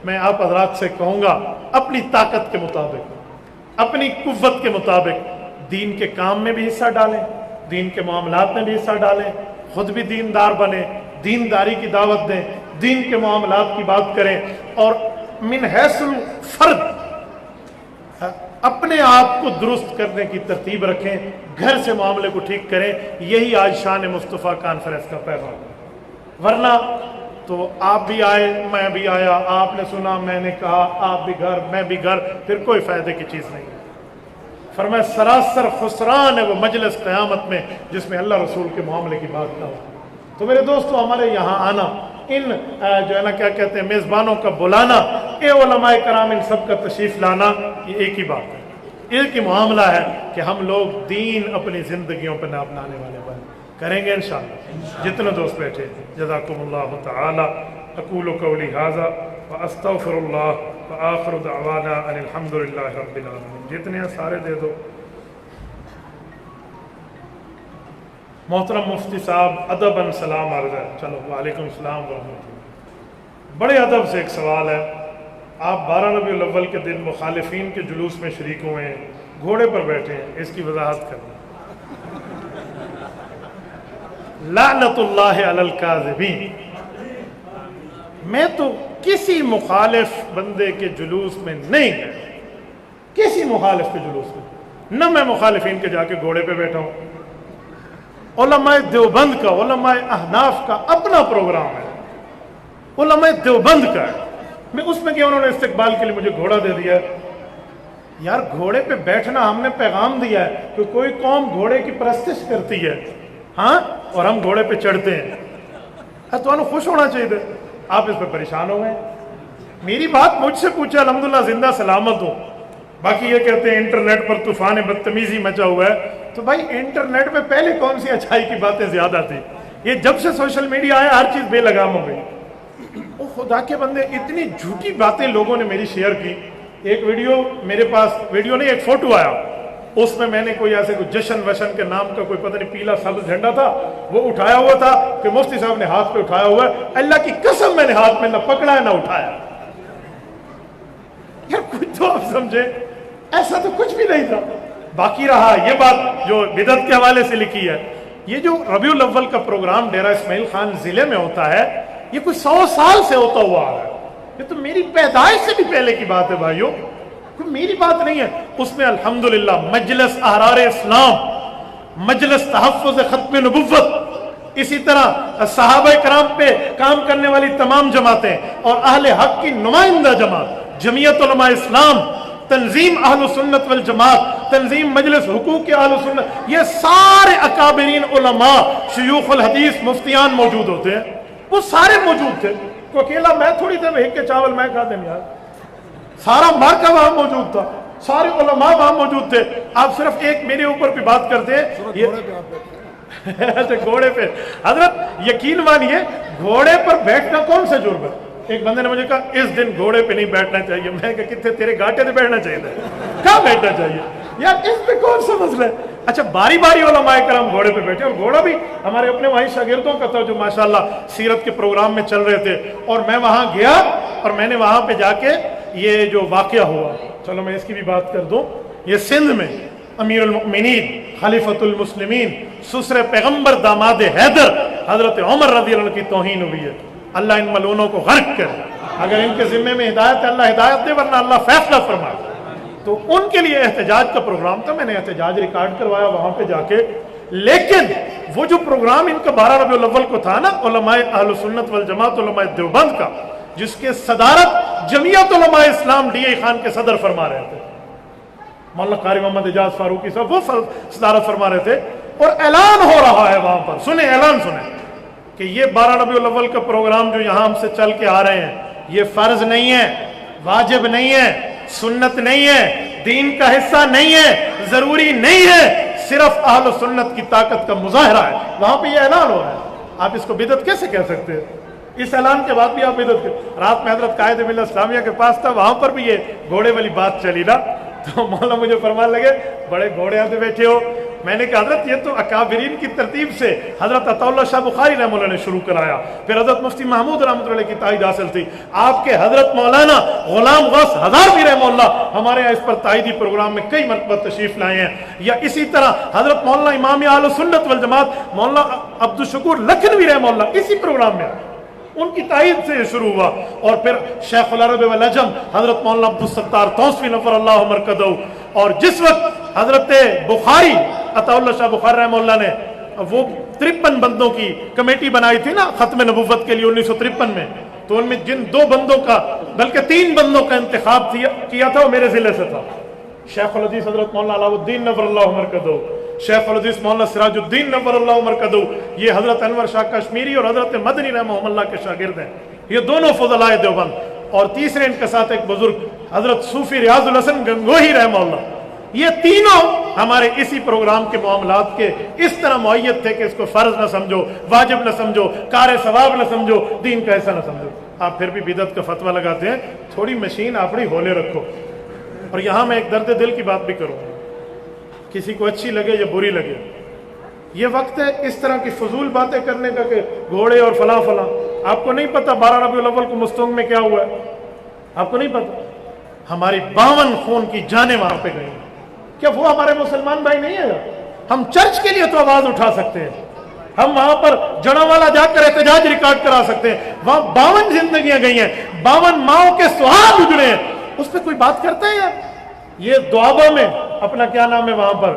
میں آپ حضرات سے کہوں گا، اپنی طاقت کے مطابق، اپنی قوت کے مطابق دین کے کام میں بھی حصہ ڈالیں، دین کے معاملات میں بھی حصہ ڈالیں، خود بھی دیندار بنیں، دینداری کی دعوت دیں، دین کے معاملات کی بات کریں، اور من حیث الفرد اپنے آپ کو درست کرنے کی ترتیب رکھیں، گھر سے معاملے کو ٹھیک کریں۔ یہی آج شان مصطفیٰ کانفرنس کا پیغام ہے۔ ورنہ تو آپ بھی آئے، میں بھی آیا، آپ نے سنا، میں نے کہا، آپ بھی گھر، میں بھی گھر، پھر کوئی فائدے کی چیز نہیں ہے۔ فرمایا سراسر خسران ہے وہ مجلس قیامت میں جس میں اللہ رسول کے معاملے کی بات نہ ہو۔ تو میرے دوستو، ہمارے یہاں آنا، ان جو ہے نا کیا کہتے ہیں میزبانوں کا بلانا، اے علماء کرام، ان سب کا تشریف لانا، یہ ایک ہی بات ہے، ایک ہی معاملہ ہے کہ ہم لوگ دین اپنی زندگیوں پہ نہ اپنانے والے بن کریں گے انشاءاللہ۔ جتنے دوست بیٹھے، جزاکم اللہ تعالی۔ اقول قولی ھذا واستغفر اللہ وآخر دعوانا ان الحمد للہ رب العالمین۔ جتنے ہیں سارے دے دو۔ محترم مفتی صاحب، ادباً سلام عرض ہے۔ چلو، وعلیکم السلام ورحمۃ اللہ۔ بڑے ادب سے ایک سوال ہے، آپ 12 ربیع الاول کے دن مخالفین کے جلوس میں شریک ہوئے ہیں، گھوڑے پر بیٹھے ہیں، اس کی وضاحت کرنا۔ لعنت اللہ علی الکاذبین۔ میں تو کسی مخالف بندے کے جلوس میں نہیں گیا، کسی مخالف کے جلوس میں، نہ میں مخالفین کے جا کے گھوڑے پہ بیٹھا ہوں۔ علماء دیوبند کا، علماء احناف کا اپنا پروگرام ہے، علماء دیوبند کا ہے، میں اس میں کیا انہوں نے استقبال کے لیے مجھے گھوڑا دے دیا ہے؟ یار گھوڑے پہ بیٹھنا ہم نے پیغام دیا ہے کہ کوئی قوم گھوڑے کی پرستش کرتی ہے، ہاں، اور ہم گھوڑے پہ چڑھتے ہیں، تو انہوں خوش ہونا چاہیے۔ آپ اس پہ پریشان ہو گئے، میری بات مجھ سے پوچھا، الحمدللہ زندہ سلامت ہوں. باقی یہ کہتے ہیں انٹرنیٹ پر طوفان بدتمیزی مچا ہوا ہے. تو بھائی انٹرنیٹ میں پہلے کون سی اچھائی کی باتیں زیادہ تھی؟ یہ جب سے سوشل میڈیا آیا ہر چیز بے لگام ہو گئی. او خدا کے بندے، اتنی جھوٹی باتیں لوگوں نے میری شیئر کی. ایک ویڈیو میرے پاس، ویڈیو نہیں ایک فوٹو آیا، اس میں میں نے کوئی ایسے کوئی جشن وشن کے نام کا کوئی پتہ نہیں پیلا سبز جھنڈا تھا، وہ اٹھایا ہوا تھا کہ مفتی صاحب نے ہاتھ پہ اٹھایا ہوا ہے. اللہ کی قسم میں نے ہاتھ میں نہ پکڑا ہے نہ اٹھایا. یار کچھ تو آپ سمجھے، ایسا تو کچھ بھی نہیں تھا. باقی رہا یہ بات جو بدعت کے حوالے سے لکھی ہے، یہ جو ربیع الاول کا پروگرام ڈیرہ اسماعیل خان ضلع میں ہوتا ہے، یہ کوئی 100 سال سے ہوتا ہوا آ رہا ہے. یہ تو میری پیدائش سے بھی پہلے کی بات ہے بھائیوں، کوئی میری بات نہیں ہے. اس میں الحمدللہ مجلس احرار اسلام، مجلس تحفظ ختم نبوت، اسی طرح صحابہ کرام پہ کام کرنے والی تمام جماعتیں اور اہل حق کی نمائندہ جماعت، جمعیت علماء اسلام، تنظیم اہل سنت والجماعت، تنظیم مجلس حقوق کے اہل سنت، یہ سارے اکابرین علماء، شیوخ الحدیث، مفتیان موجود ہوتے ہیں. وہ سارے موجود تھے. تو اکیلا میں تھوڑی تھا ایک کے چاول میں کھا دیں یار. سارا مارکا وہاں موجود تھا، سارے علماء وہاں موجود تھے. آپ صرف ایک میرے اوپر بھی بات کرتے ہیں. اچھا گھوڑے پہ حضرت یقین مانیے گھوڑے پر بیٹھنا کون سا جرم ہے؟ ایک بندے نے مجھے کہا اس دن گھوڑے پہ نہیں بیٹھنا چاہیے. میں کہا کتنے تیرے گھاٹے پہ بیٹھنا چاہیے تھا، کہاں بیٹھنا چاہیے یار، اس پہ کون سا مسئلہ ہے؟ اچھا باری باری علماء کرام گھوڑے پہ بیٹھے، اور گھوڑا بھی ہمارے اپنے وہیں شاگردوں کا تھا جو ماشاءاللہ سیرت کے پروگرام میں چل رہے تھے. اور میں وہاں گیا اور میں نے وہاں پہ جا کے یہ جو واقعہ ہوا، چلو میں اس کی بھی بات کر دوں. یہ سندھ میں امیر المؤمنین خلیفۃ المسلمین سسر پیغمبر داماد حیدر حضرت عمر رضی اللہ عنہ کی توہین ہوئی ہے. اللہ ان ملعونوں کو غرق کرے. اگر ان کے ذمے میں ہدایت ہے اللہ ہدایت دے، ورنہ اللہ فیصلہ فرمائے. تو ان کے لیے احتجاج کا پروگرام تھا، میں نے احتجاج ریکارڈ کروایا وہاں پہ جا کے. لیکن وہ جو پروگرام ان کا 12 ربیع الاول کو تھا نا، علماء اہل سنت والجماعت علماء دیوبند کا، جس کے صدارت جمعیت علماء اسلام ڈی اے خان کے صدر فرما رہے تھے، مولانا قاری محمد اعجاز فاروقی صاحب وہ صدارت فرما رہے تھے. اور اعلان ہو رہا ہے وہاں پر، سنیں اعلان سنیں کہ یہ 12 ربیع الاول کا پروگرام جو یہاں ہم سے چل کے آ رہے ہیں، یہ فرض نہیں ہے، واجب نہیں ہے، سنت نہیں ہے، دین کا حصہ نہیں ہے، ضروری نہیں ہے، صرف اہل سنت کی طاقت کا مظاہرہ ہے. وہاں پہ یہ اعلان ہو رہا ہے. آپ اس کو بدعت کیسے کہہ سکتے ہیں؟ اس اعلان کے بعد بھی آپ بدعت رات میں حضرت قائد ملت اسلامیہ کے پاس تھا، وہاں پر بھی یہ گھوڑے والی بات چلی نا. تو مولانا مجھے فرمان لگے بڑے گھوڑے آتے بیٹھے ہو. میں نے کہا حضرت یہ تو اکابرین کی ترتیب سے حضرت عطا اللہ شاہ بخاری رحمہ اللہ نے شروع کرایا، پھر حضرت مفتی محمود رحمۃ اللہ کی تائید حاصل تھی. آپ کے حضرت مولانا غلام غوث ہزاروی رحمہ اللہ ہمارے یہاں اس پر تائیدی پروگرام میں کئی مرتبہ تشریف لائے ہیں. یا اسی طرح حضرت مولانا امام اہل سنت والجماعت مولانا عبدالشکور لکھنوی رحمہ اللہ اسی پروگرام میں ان کی تائید سے شروع ہوا. اور پھر شیخ العرب والعجم حضرت مولانا عبدالستار توسوی نفر اللہ مرکزہ. اور جس وقت حضرت بخاری عطا اللہ شاہ بخاری رحمہ اللہ نے وہ 53 بندوں کی کمیٹی بنائی تھی نا ختم نبوت کے لیے 1953 میں، تو ان میں جن 2 بندوں کا بلکہ 3 بندوں کا انتخاب کیا تھا وہ میرے ضلع سے تھا. شیخ الحدیث حضرت مولانا علاء الدین نور اللہ مرکزہ، شیخ الحدیث مولانا سراج الدین نور اللہ مرکزہ، یہ حضرت انور شاہ کشمیری اور حضرت مدنی رحمہ اللہ کے شاگرد ہیں. یہ دونوں فضلاء دیوبند. اور تیسرے ان کے ساتھ ایک بزرگ حضرت صوفی ریاض الحسن گنگوہی رحمہ اللہ. یہ تینوں ہمارے اسی پروگرام کے معاملات کے اس طرح معید تھے کہ اس کو فرض نہ سمجھو، واجب نہ سمجھو، کار ثواب نہ سمجھو، دین کا ایسا نہ سمجھو. آپ پھر بھی بدعت کا فتویٰ لگاتے ہیں. تھوڑی مشین اپنی ہولے رکھو. اور یہاں میں ایک درد دل کی بات بھی کروں، کسی کو اچھی لگے یا بری لگے، یہ وقت ہے اس طرح کی فضول باتیں کرنے کا کہ گھوڑے اور فلاں فلاں. آپ کو نہیں پتا 12 ربیع الاول کو مستونگ میں کیا ہوا ہے؟ آپ کو نہیں پتا؟ ہماری 52 خون کی جانیں وہاں پہ گئی. کیا وہ ہمارے مسلمان بھائی نہیں ہے؟ ہم چرچ کے لیے تو آواز اٹھا سکتے ہیں، ہم وہاں پر جڑا والا جا کر احتجاج ریکارڈ کرا سکتے ہیں. وہاں 52 زندگیاں گئی ہیں، 52 ماؤں کے سہاگ اجڑے ہیں. اس پہ کوئی بات کرتا ہے یار؟ یہ دوابہ میں اپنا کیا نام ہے وہاں پر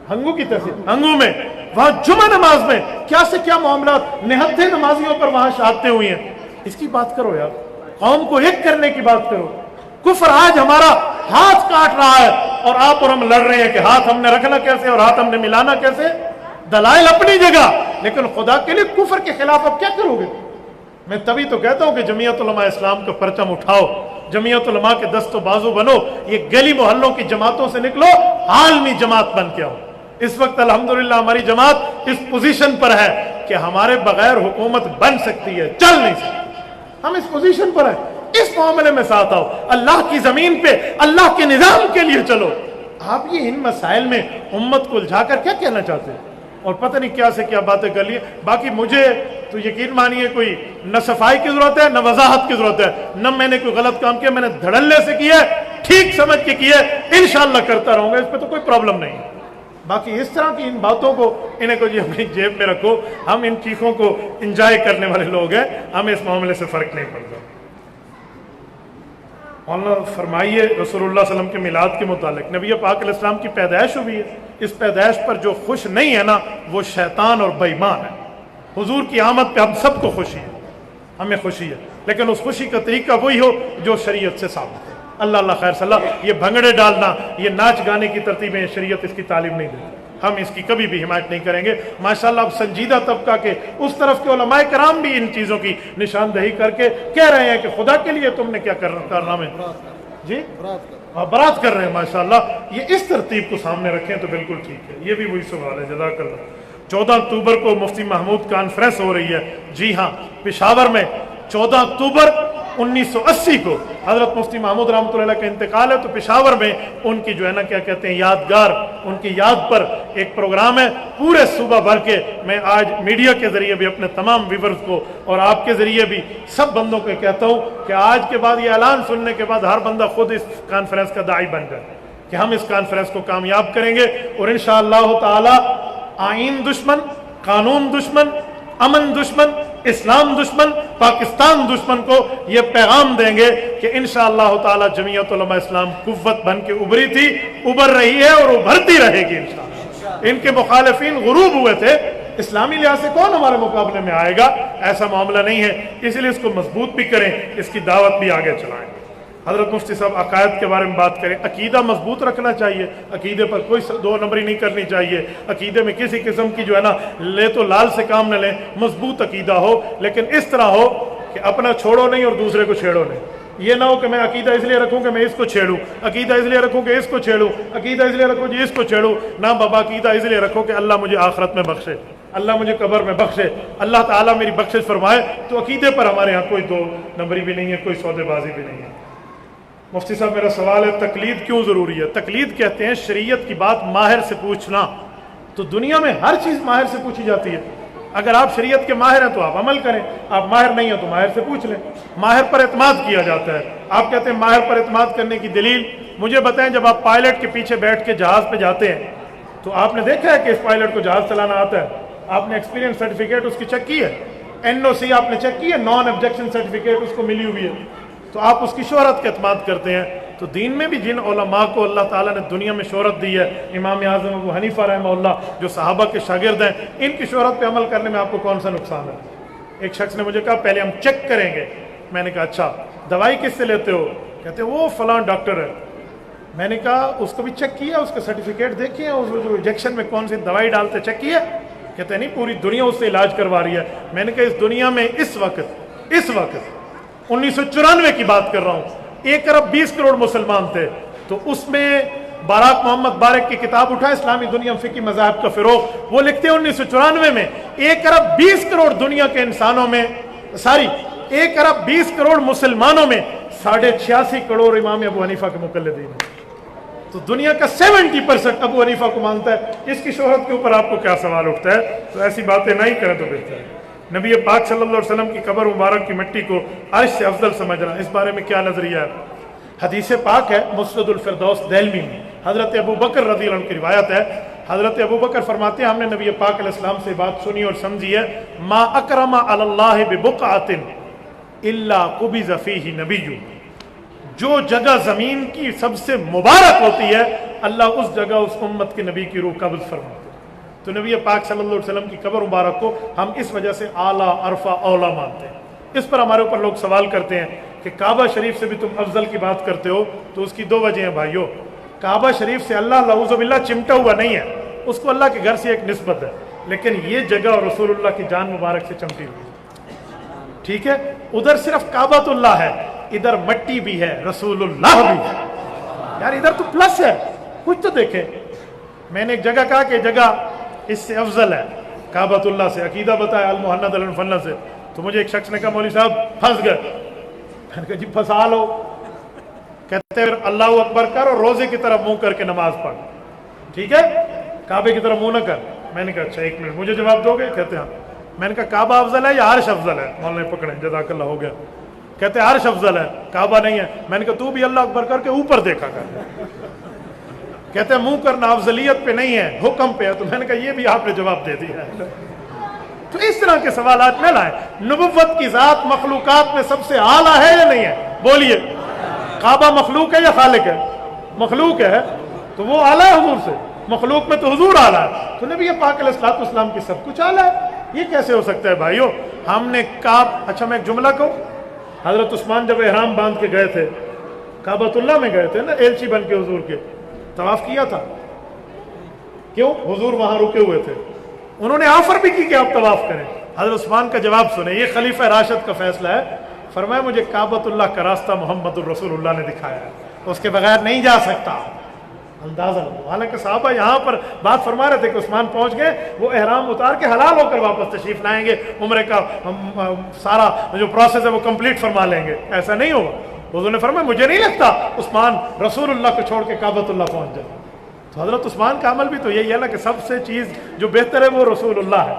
ہنگو کی تحصیل ہنگو میں، وہاں جمعہ نماز میں کیا سے کیا معاملات، نہتے نمازیوں پر وہاں شہادتیں ہوئی ہیں. اس کی بات کرو یار، قوم کو ایک کرنے کی بات کرو. کفر آج ہمارا ہاتھ کاٹ رہا ہے اور آپ اور ہم لڑ رہے ہیں کہ ہاتھ ہم نے رکھنا کیسے اور ہاتھ ہم نے ملانا کیسے. دلائل اپنی جگہ، لیکن خدا کے لیے کفر کے خلاف اب کیا کرو گے؟ میں تبھی تو کہتا ہوں کہ جمعیت علماء اسلام کا پرچم اٹھاؤ، جمعیت علماء کے دست و بازو بنو، یہ گلی محلوں کی جماعتوں سے نکلو، عالمی جماعت بن کے آؤ۔ اس وقت الحمدللہ ہماری جماعت اس پوزیشن پر ہے کہ ہمارے بغیر حکومت بن سکتی ہے، چل نہیں سکتی، ہم اس پوزیشن پر ہیں۔ اس معاملے میں ساتھ آؤ، اللہ کی زمین پہ اللہ کے نظام کے لیے چلو۔ آپ یہ ان مسائل میں امت کو الجھا کر کیا کہنا چاہتے ہیں، اور پتہ نہیں کیا سے کیا باتیں کر لی۔ باقی مجھے تو یقین مانیے کوئی نہ صفائی کی ضرورت ہے نہ وضاحت کی ضرورت ہے، نہ میں نے کوئی غلط کام کیا، میں نے دھڑلے سے کیا ہے، ٹھیک سمجھ کے کیا ہے، انشاءاللہ کرتا رہوں گا، اس پہ تو کوئی پرابلم نہیں۔ باقی اس طرح کی ان باتوں کو انہیں کو جی اپنی جیب میں رکھو، ہم ان چیخوں کو انجوائے کرنے والے لوگ ہیں، ہمیں اس معاملے سے فرق نہیں پڑتا۔ اللہ فرمائیے رسول اللہ صلی اللہ علیہ وسلم کے میلاد کے متعلق، نبی پاک علیہ السلام کی پیدائش ہوئی ہے، اس پیدائش پر جو خوش نہیں ہے نا وہ شیطان اور بے ایمان ہے۔ حضور کی آمد پہ ہم سب کو خوشی ہے، ہمیں خوشی ہے، لیکن اس خوشی کا طریقہ وہی ہو جو شریعت سے ثابت ہے۔ اللہ خیر صلی اللہ، یہ بھنگڑے ڈالنا، یہ ناچ گانے کی ترتیبیں شریعت اس کی تعلیم نہیں دیتی، ہم اس کی کبھی بھی حمایت نہیں کریں گے۔ ماشاءاللہ اب سنجیدہ طبقہ کے اس طرف کے علماء کرام بھی ان چیزوں کی نشاندہی کر کے کہہ رہے ہیں کہ خدا کے لیے تم نے کیا کرنا ہے جی، برات کر رہے ہیں۔ ماشاءاللہ یہ اس ترتیب کو سامنے رکھیں تو بالکل ٹھیک ہے، یہ بھی وہی سوال ہے۔ جزاک اللہ۔ 14 اکتوبر کو مفتی محمود کانفرنس ہو رہی ہے، جی ہاں پشاور میں 14 اکتوبر 1980 کو حضرت مفتی محمود رحمۃ اللہ علیہ کا انتقال ہے، تو پشاور میں ان کی جو ہے نا کیا کہتے ہیں یادگار، ان کی یاد پر ایک پروگرام ہے پورے صوبہ بھر کے۔ میں آج میڈیا کے ذریعے بھی اپنے تمام ویورز کو اور آپ کے ذریعے بھی سب بندوں کو کہتا ہوں کہ آج کے بعد یہ اعلان سننے کے بعد ہر بندہ خود اس کانفرنس کا داعی بن جائے کہ ہم اس کانفرنس کو کامیاب کریں گے، اور انشاءاللہ تعالی آئین دشمن، قانون دشمن، امن دشمن، اسلام دشمن، پاکستان دشمن کو یہ پیغام دیں گے کہ انشاءاللہ تعالی جمعیت علماء اسلام قوت بن کے ابھری تھی، ابھر رہی ہے اور ابھرتی رہے گی انشاءاللہ۔ ان کے مخالفین غروب ہوئے تھے، اسلامی لحاظ سے کون ہمارے مقابلے میں آئے گا، ایسا معاملہ نہیں ہے، اس لیے اس کو مضبوط بھی کریں، اس کی دعوت بھی آگے چلائیں۔ حضرت مفتی صاحب عقائد کے بارے میں بات کریں، عقیدہ مضبوط رکھنا چاہیے، عقیدے پر کوئی دو نمبری نہیں کرنی چاہیے، عقیدے میں کسی قسم کی جو ہے نا لے تو لال سے کام نہ لیں، مضبوط عقیدہ ہو، لیکن اس طرح ہو کہ اپنا چھوڑو نہیں اور دوسرے کو چھیڑو نہیں۔ یہ نہ ہو کہ میں عقیدہ اس لیے رکھوں کہ میں اس کو چھیڑوں، عقیدہ اس لیے رکھوں کہ اس کو چھیڑوں، عقیدہ اس لیے رکھوں کہ اس کو چھیڑوں، نہ بابا عقیدہ اس لیے رکھو کہ اللہ مجھے آخرت میں بخشے، اللہ مجھے قبر میں بخشے، اللہ تعالیٰ میری بخشش فرمائے۔ تو عقیدے پر ہمارے ہاں کوئی دو نمبری بھی نہیں ہے، کوئی سودے بازی بھی نہیں ہے۔ مفتی صاحب میرا سوال ہے تقلید کیوں ضروری ہے؟ تقلید کہتے ہیں شریعت کی بات ماہر سے پوچھنا، تو دنیا میں ہر چیز ماہر سے پوچھی جاتی ہے۔ اگر آپ شریعت کے ماہر ہیں تو آپ عمل کریں، آپ ماہر نہیں ہیں تو ماہر سے پوچھ لیں، ماہر پر اعتماد کیا جاتا ہے۔ آپ کہتے ہیں ماہر پر اعتماد کرنے کی دلیل مجھے بتائیں، جب آپ پائلٹ کے پیچھے بیٹھ کے جہاز پہ جاتے ہیں تو آپ نے دیکھا ہے کہ اس پائلٹ کو جہاز چلانا آتا ہے، آپ نے ایکسپیرینس سرٹیفکیٹ اس کی چیک کی ہے، NOC آپ نے چیک کی ہے، نان آبجیکشن سرٹیفکیٹ اس کو ملی ہوئی ہے، تو آپ اس کی شہرت کا اعتماد کرتے ہیں۔ تو دین میں بھی جن علماء کو اللہ تعالیٰ نے دنیا میں شہرت دی ہے، امام اعظم ابو حنیفہ رحمہ اللہ جو صحابہ کے شاگرد ہیں، ان کی شہرت پہ عمل کرنے میں آپ کو کون سا نقصان ہے؟ ایک شخص نے مجھے کہا پہلے ہم چیک کریں گے، میں نے کہا اچھا دوائی کس سے لیتے ہو؟ کہتے ہیں وہ فلاں ڈاکٹر ہے۔ میں نے کہا اس کو بھی چیک کیا، اس کا سرٹیفکیٹ دیکھیے، اس جو انجیکشن میں کون سی دوائی ڈالتے چیک کیا؟ کہتے ہیں نہیں پوری دنیا اس سے علاج کروا رہی ہے۔ میں نے کہا اس دنیا میں اس وقت 1994 کی بات کر رہا ہوں، 1 ارب 20 کروڑ مسلمان تھے، تو اس میں باراک محمد بارک کی کتاب اٹھا اسلامی دنیا فقہی مذاہب کا فروغ، وہ لکھتے ہیں 1994 میں 1 ارب 20 کروڑ دنیا کے انسانوں میں 1 ارب 20 کروڑ مسلمانوں میں 86.5 کروڑ امام ابو حنیفہ کے مقلدین ہیں، تو دنیا کا 70% ابو حنیفہ کو مانتا ہے۔ اس کی شہرت کے اوپر آپ کو کیا سوال اٹھتا ہے؟ تو ایسی باتیں نہیں کریں تو بہتر ہے۔ نبی پاک صلی اللہ علیہ وسلم کی قبر مبارک کی مٹی کو عرش سے افضل سمجھنا، اس بارے میں کیا نظریہ ہے؟ حدیث پاک ہے مسند الفردوس دہلوی میں، حضرت ابو بکر رضی اللہ عنہ کی روایت ہے، حضرت ابو بکر فرماتے ہیں ہم نے نبی پاک علیہ السلام سے بات سنی اور سمجھی ہے، ما اکرم علی اللہ ببقعۃ الا قبض فیہ نبی، جو جگہ زمین کی سب سے مبارک ہوتی ہے اللہ اس جگہ اس امت کے نبی کی روح قبض فرماتے ہیں۔ تو نبی پاک صلی اللہ علیہ وسلم کی قبر مبارک کو ہم اس وجہ سے اعلیٰ عرفہ اولا مانتے ہیں۔ اس پر ہمارے اوپر لوگ سوال کرتے ہیں کہ کعبہ شریف سے بھی تم افضل کی بات کرتے ہو، تو اس کی 2 وجہ ہیں بھائیو۔ کعبہ شریف سے اللہ نعوذ باللہ چمٹا ہوا نہیں ہے، اس کو اللہ کے گھر سے ایک نسبت ہے، لیکن یہ جگہ رسول اللہ کی جان مبارک سے چمٹی ہوئی ہے، ٹھیک ہے، ادھر صرف کعبۃ اللہ ہے، ادھر مٹی بھی ہے، رسول اللہ بھی ہے. یار ادھر تو پلس ہے، کچھ تو دیکھیں. میں نے ایک جگہ کہا کہ جگہ اس سے افضل ہے کعبۃ اللہ سے، عقیدہ بتایا المحند الفن سے، تو مجھے ایک شخص نے کہا مولوی صاحب پھنس گئے. میں نے کہا جی پھنسا لو. کہتے ہیں اللہ اکبر کر اور روزے کی طرف منہ کر کے نماز پڑھ، ٹھیک ہے، کعبے کی طرف منہ نہ کر. میں نے کہا اچھا ایک منٹ مجھے جواب دو گے؟ کہتے ہیں ہاں. میں نے کہا کعبہ افضل ہے یا عرش افضل ہے؟ مولانا نے پکڑے، جزاک اللہ، ہو گیا. کہتے ہیں عرش افضل ہے، کعبہ نہیں ہے. میں نے کہا تو بھی اللہ اکبر کر کے اوپر دیکھا کر. کہتے ہیں منہ کرنا افضلیت پہ نہیں ہے، حکم پہ ہے. تو میں نے کہا یہ بھی آپ نے جواب دے دیا ہے. تو اس طرح کے سوالات نہ لائیں. نبوت کی ذات مخلوقات میں سب سے اعلیٰ ہے یا نہیں ہے؟ بولیے. کعبہ مخلوق ہے یا خالق ہے؟ مخلوق ہے، تو وہ اعلیٰ ہے حضور سے. مخلوق میں تو حضور اعلیٰ ہے، تو نبی پاک علیہ الصلوۃ والسلام کی سب کچھ اعلیٰ ہے. یہ کیسے ہو سکتا ہے بھائیو؟ ہم نے اچھا میں ایک جملہ کہوں. حضرت عثمان جب احرام باندھ کے گئے تھے، کعبۃ اللہ میں گئے تھے نا، ایلچی بن کے حضور کے، طواف کیا تھا. کیوں؟ حضور وہاں رکے ہوئے تھے. انہوں نے آفر بھی کی کہ آپ طواف کریں. حضرت عثمان کا جواب سنیں، یہ خلیفہ راشد کا فیصلہ ہے. فرمایا مجھے کعبۃ اللہ کا راستہ محمد الرسول اللہ نے دکھایا ہے، اس کے بغیر نہیں جا سکتا. اندازہ لگو. حالانکہ صحابہ یہاں پر بات فرما رہے تھے کہ عثمان پہنچ گئے، وہ احرام اتار کے حلال ہو کر واپس تشریف لائیں گے، عمرے کا سارا جو پروسیس ہے وہ کمپلیٹ فرما لیں گے. ایسا نہیں ہوگا. حضور نے فرمایا مجھے نہیں لگتا عثمان رسول اللہ کو چھوڑ کے کعبۃ اللہ پہنچ جائے. تو حضرت عثمان کا عمل بھی تو یہی ہے نا کہ سب سے چیز جو بہتر ہے وہ رسول اللہ ہے.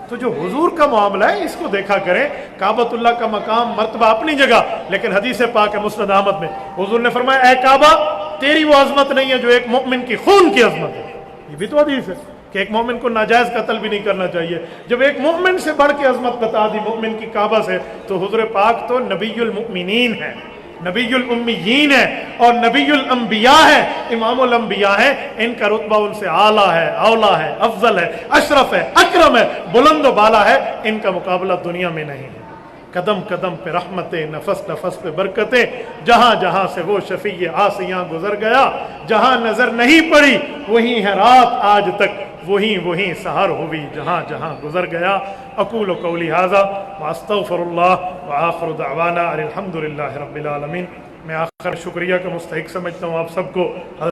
تو جو حضور کا معاملہ ہے اس کو دیکھا کریں. کعبۃ اللہ کا مقام مرتبہ اپنی جگہ، لیکن حدیث پاک ہے مسند احمد میں، حضور نے فرمایا اے کعبہ تیری وہ عظمت نہیں ہے جو ایک مومن کی خون کی عظمت ہے. یہ بھی تو حدیث ہے کہ ایک مومن کو ناجائز قتل بھی نہیں کرنا چاہیے. جب ایک مومن سے بڑھ کے عظمت بتا دی مومن کی کعبہ سے، تو حضور پاک تو نبی المؤمنین ہے، نبی الامیین ہے، اور نبی الانبیاء ہے، امام الانبیاء ہے. ان کا رتبہ ان سے اعلیٰ ہے، اولیٰ ہے، افضل ہے، اشرف ہے، اکرم ہے، بلند و بالا ہے. ان کا مقابلہ دنیا میں نہیں ہے. قدم قدم پہ رحمتیں، نفس نفس پہ برکتیں، جہاں جہاں سے وہ شفیع آسیاں گزر گیا، جہاں نظر نہیں پڑی وہیں ہے رات آج تک، وہیں سحر ہوئی جہاں جہاں گزر گیا. اقول قولی ھذا واستغفر اللہ وآخر دعوانا الحمد للہ رب العالمین. میں آخر شکریہ کا مستحق سمجھتا ہوں آپ سب کو.